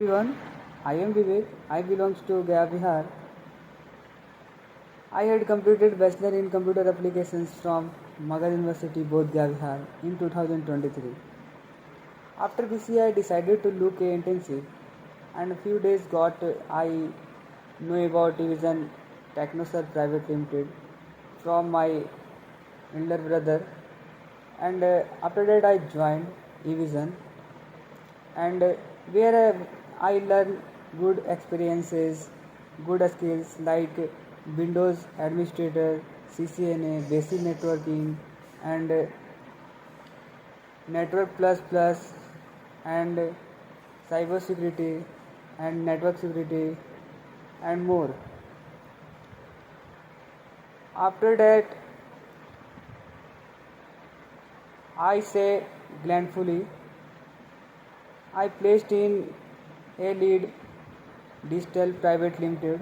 Everyone, I am Vivek. I belong to Gaya, Bihar. I had completed Bachelor in Computer Applications from Magar University, Bodh Gaya, Bihar in 2023. After BCA, I decided to look a internship, and a few days got I know about Division Technosur Private Limited from my elder brother, and after that I joined Division, and where I learned good experiences, good skills like Windows Administrator, CCNA, Basic Networking, and Network Plus Plus, and Cyber Security, and Network Security, and more. After that, I say gladfully, I placed in a lead Digital Private Limited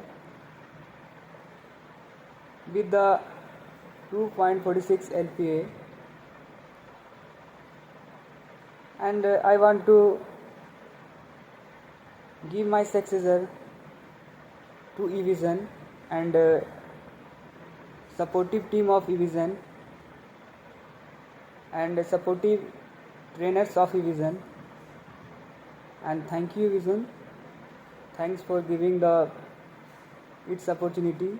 with the 2.46 LPA, and I want to give my successor to eVision and supportive team of eVision and supportive trainers of eVision, and thank you eVision. Thanks for giving its opportunity.